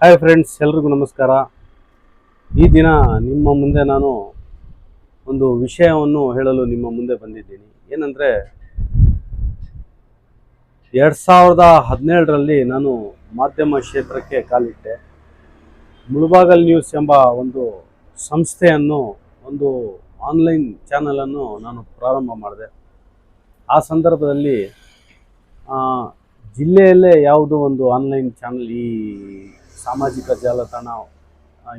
Hi friends, ಎಲ್ರಿಗೂ ನಮಸ್ಕಾರ. ಈ ದಿನ ನಿಮ್ಮ ಮುಂದೆ ನಾನು ಒಂದು ವಿಷಯವನ್ನು ಹೇಳಲು ನಿಮ್ಮ ಮುಂದೆ ಬಂದಿದ್ದೀನಿ. ಏನಂದರೆ 2017ರಲ್ಲಿ ನಾನು ಮಾಧ್ಯಮ ಕ್ಷೇತ್ರಕ್ಕೆ ಕಾಲಿಟ್ಟೆ. ಮುಳುಬಾಗಲ್ ನ್ಯೂಸ್ ಎಂಬ ಒಂದು ಸಂಸ್ಥೆಯನ್ನು, ಒಂದು ಆನ್ಲೈನ್ ಚಾನಲನ್ನು ನಾನು ಪ್ರಾರಂಭ ಮಾಡಿದೆ. ಆ ಸಂದರ್ಭದಲ್ಲಿ ಜಿಲ್ಲೆಯಲ್ಲೇ ಯಾವುದೋ ಒಂದು ಆನ್ಲೈನ್ ಚಾನಲ್, ಈ ಸಾಮಾಜಿಕ ಜಾಲತಾಣ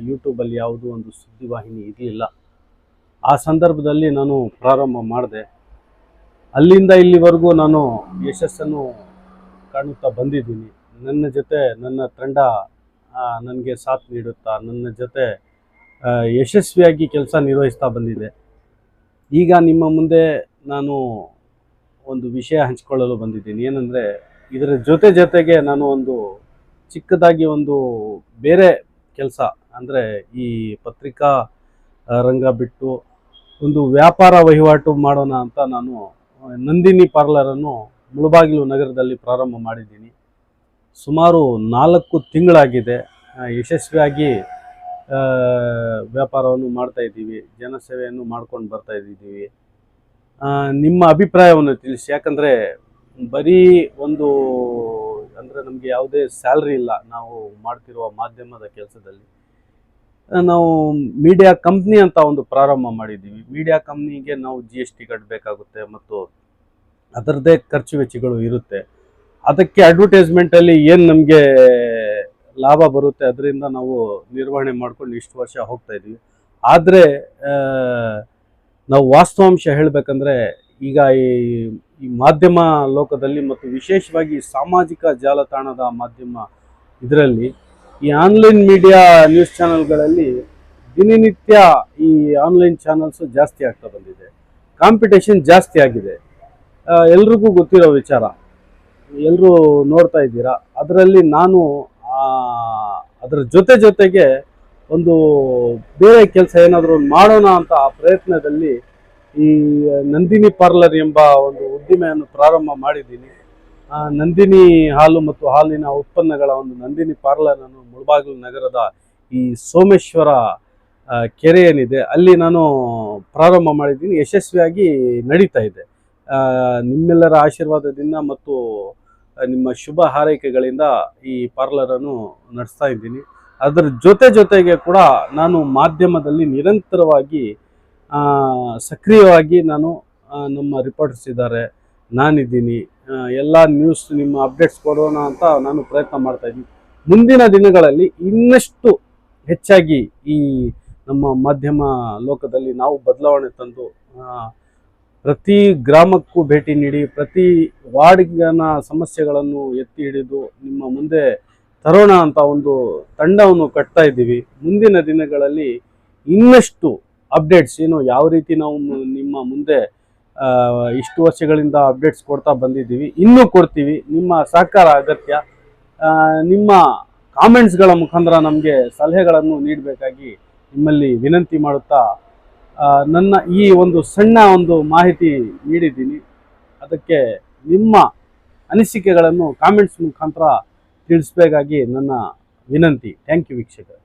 ಯೂಟ್ಯೂಬಲ್ಲಿ ಯಾವುದೋ ಒಂದು ಸುದ್ದಿವಾಹಿನಿ ಇರಲಿಲ್ಲ. ಆ ಸಂದರ್ಭದಲ್ಲಿ ನಾನು ಪ್ರಾರಂಭ ಮಾಡಿದೆ. ಅಲ್ಲಿಂದ ಇಲ್ಲಿವರೆಗೂ ನಾನು ಯಶಸ್ಸನ್ನು ಕಾಣುತ್ತಾ ಬಂದಿದ್ದೀನಿ. ನನ್ನ ಜೊತೆ ನನ್ನ ತಂಡ ನನಗೆ ಸಾಥ್ ನೀಡುತ್ತಾ, ನನ್ನ ಜೊತೆ ಯಶಸ್ವಿಯಾಗಿ ಕೆಲಸ ನಿರ್ವಹಿಸ್ತಾ ಬಂದಿದೆ. ಈಗ ನಿಮ್ಮ ಮುಂದೆ ನಾನು ಒಂದು ವಿಷಯ ಹಂಚಿಕೊಳ್ಳಲು ಬಂದಿದ್ದೀನಿ. ಏನಂದರೆ, ಇದರ ಜೊತೆಗೆ ನಾನು ಒಂದು ಚಿಕ್ಕದಾಗಿ ಒಂದು ಬೇರೆ ಕೆಲಸ, ಅಂದರೆ ಈ ಪತ್ರಿಕಾ ರಂಗ ಬಿಟ್ಟು ಒಂದು ವ್ಯಾಪಾರ ವಹಿವಾಟು ಮಾಡೋಣ ಅಂತ ನಾನು ನಂದಿನಿ ಪಾರ್ಲರನ್ನು ಮುಳಬಾಗಿಲು ನಗರದಲ್ಲಿ ಪ್ರಾರಂಭ ಮಾಡಿದ್ದೀನಿ. ಸುಮಾರು 4 ತಿಂಗಳಾಗಿದೆ. ಯಶಸ್ವಿಯಾಗಿ ವ್ಯಾಪಾರವನ್ನು ಮಾಡ್ತಾಯಿದ್ದೀವಿ, ಜನಸೇವೆಯನ್ನು ಮಾಡ್ಕೊಂಡು ಬರ್ತಾಯಿದ್ದೀವಿ. ನಿಮ್ಮ ಅಭಿಪ್ರಾಯವನ್ನು ತಿಳಿಸಿ. ಯಾಕಂದರೆ ಬರೀ ಒಂದು, ಅಂದರೆ ನಮಗೆ ಯಾವುದೇ ಸ್ಯಾಲ್ರಿ ಇಲ್ಲ. ನಾವು ಮಾಡ್ತಿರುವ ಮಾಧ್ಯಮದ ಕೆಲಸದಲ್ಲಿ ನಾವು ಮೀಡಿಯಾ ಕಂಪ್ನಿ ಅಂತ ಒಂದು ಪ್ರಾರಂಭ ಮಾಡಿದ್ದೀವಿ. ಮೀಡಿಯಾ ಕಂಪ್ನಿಗೆ ನಾವು GST ಕಟ್ಟಬೇಕಾಗುತ್ತೆ ಮತ್ತು ಅದರದ್ದೇ ಖರ್ಚು ವೆಚ್ಚಗಳು ಇರುತ್ತೆ. ಅದಕ್ಕೆ ಅಡ್ವರ್ಟೈಸ್ಮೆಂಟಲ್ಲಿ ಏನು ನಮಗೆ ಲಾಭ ಬರುತ್ತೆ ಅದರಿಂದ ನಾವು ನಿರ್ವಹಣೆ ಮಾಡ್ಕೊಂಡು ಇಷ್ಟು ವರ್ಷ ಹೋಗ್ತಾಯಿದ್ದೀವಿ. ಆದರೆ ನಾವು ವಾಸ್ತವಾಂಶ ಹೇಳಬೇಕಂದ್ರೆ, ಈಗ ಈ ಮಾಧ್ಯಮ ಲೋಕದಲ್ಲಿ ಮತ್ತು ವಿಶೇಷವಾಗಿ ಸಾಮಾಜಿಕ ಜಾಲತಾಣದ ಮಾಧ್ಯಮ ಇದರಲ್ಲಿ, ಈ ಆನ್ಲೈನ್ ಮೀಡಿಯಾ ನ್ಯೂಸ್ ಚಾನಲ್ಗಳಲ್ಲಿ ದಿನನಿತ್ಯ ಈ ಆನ್ಲೈನ್ ಚಾನಲ್ಸು ಜಾಸ್ತಿ ಆಗ್ತಾ ಬಂದಿದೆ. ಕಾಂಪಿಟೇಷನ್ ಜಾಸ್ತಿ ಆಗಿದೆ. ಎಲ್ರಿಗೂ ಗೊತ್ತಿರೋ ವಿಚಾರ, ಎಲ್ಲರೂ ನೋಡ್ತಾ ಇದ್ದೀರಾ. ಅದರಲ್ಲಿ ನಾನು ಅದರ ಜೊತೆಗೆ ಒಂದು ಬೇರೆ ಕೆಲಸ ಏನಾದರೂ ಮಾಡೋಣ ಅಂತ ಆ ಪ್ರಯತ್ನದಲ್ಲಿ ಈ ನಂದಿನಿ ಪಾರ್ಲರ್ ಎಂಬ ಒಂದು ಉದ್ದಿಮೆಯನ್ನು ಪ್ರಾರಂಭ ಮಾಡಿದ್ದೀನಿ. ನಂದಿನಿ ಹಾಲು ಮತ್ತು ಹಾಲಿನ ಉತ್ಪನ್ನಗಳ ಒಂದು ನಂದಿನಿ ಪಾರ್ಲರನ್ನು ಮುಳಬಾಗಿಲು ನಗರದ ಈ ಸೋಮೇಶ್ವರ ಕೆರೆ ಏನಿದೆ ಅಲ್ಲಿ ನಾನು ಪ್ರಾರಂಭ ಮಾಡಿದ್ದೀನಿ. ಯಶಸ್ವಿಯಾಗಿ ನಡೀತಾ ಇದೆ. ನಿಮ್ಮೆಲ್ಲರ ಆಶೀರ್ವಾದದಿಂದ ಮತ್ತು ನಿಮ್ಮ ಶುಭ ಹಾರೈಕೆಗಳಿಂದ ಈ ಪಾರ್ಲರನ್ನು ನಡೆಸ್ತಾ ಇದ್ದೀನಿ. ಅದರ ಜೊತೆಗೆ ಕೂಡ ನಾನು ಮಾಧ್ಯಮದಲ್ಲಿ ನಿರಂತರವಾಗಿ ಸಕ್ರಿಯವಾಗಿ ನಾನು, ನಮ್ಮ ರಿಪೋರ್ಟರ್ಸ್ ಇದ್ದಾರೆ, ನಾನಿದ್ದೀನಿ, ಎಲ್ಲ ನ್ಯೂಸ್ ನಿಮ್ಮ ಅಪ್ಡೇಟ್ಸ್ ಕೊಡೋಣ ಅಂತ ನಾನು ಪ್ರಯತ್ನ ಮಾಡ್ತಾಯಿದ್ದೀನಿ. ಮುಂದಿನ ದಿನಗಳಲ್ಲಿ ಇನ್ನಷ್ಟು ಹೆಚ್ಚಾಗಿ ಈ ನಮ್ಮ ಮಾಧ್ಯಮ ಲೋಕದಲ್ಲಿ ನಾವು ಬದಲಾವಣೆ ತಂದು ಪ್ರತಿ ಗ್ರಾಮಕ್ಕೂ ಭೇಟಿ ನೀಡಿ ಪ್ರತಿ ವಾರ್ಡಿನ ಸಮಸ್ಯೆಗಳನ್ನು ಎತ್ತಿ ಹಿಡಿದು ನಿಮ್ಮ ಮುಂದೆ ತರೋಣ ಅಂತ ಒಂದು ತಂಡವನ್ನು ಕಟ್ತಾ ಇದ್ದೀವಿ. ಮುಂದಿನ ದಿನಗಳಲ್ಲಿ ಇನ್ನಷ್ಟು ಅಪ್ಡೇಟ್ಸ್ ಏನು, ಯಾವ ರೀತಿ ನಾವು ನಿಮ್ಮ ಮುಂದೆ ಇಷ್ಟು ವರ್ಷಗಳಿಂದ ಅಪ್ಡೇಟ್ಸ್ ಕೊಡ್ತಾ ಬಂದಿದ್ದೀವಿ, ಇನ್ನೂ ಕೊಡ್ತೀವಿ. ನಿಮ್ಮ ಸಹಕಾರ ಅಗತ್ಯ. ನಿಮ್ಮ ಕಾಮೆಂಟ್ಸ್ಗಳ ಮುಖಾಂತರ ನಮಗೆ ಸಲಹೆಗಳನ್ನು ನೀಡಬೇಕಾಗಿ ನಿಮ್ಮಲ್ಲಿ ವಿನಂತಿ ಮಾಡುತ್ತಾ, ನನ್ನ ಈ ಒಂದು ಸಣ್ಣ ಒಂದು ಮಾಹಿತಿ ನೀಡಿದ್ದೀನಿ. ಅದಕ್ಕೆ ನಿಮ್ಮ ಅನಿಸಿಕೆಗಳನ್ನು ಕಾಮೆಂಟ್ಸ್ ಮುಖಾಂತರ ತಿಳಿಸಬೇಕಾಗಿ ನನ್ನ ವಿನಂತಿ. ಥ್ಯಾಂಕ್ ಯು ವೀಕ್ಷಕರೇ.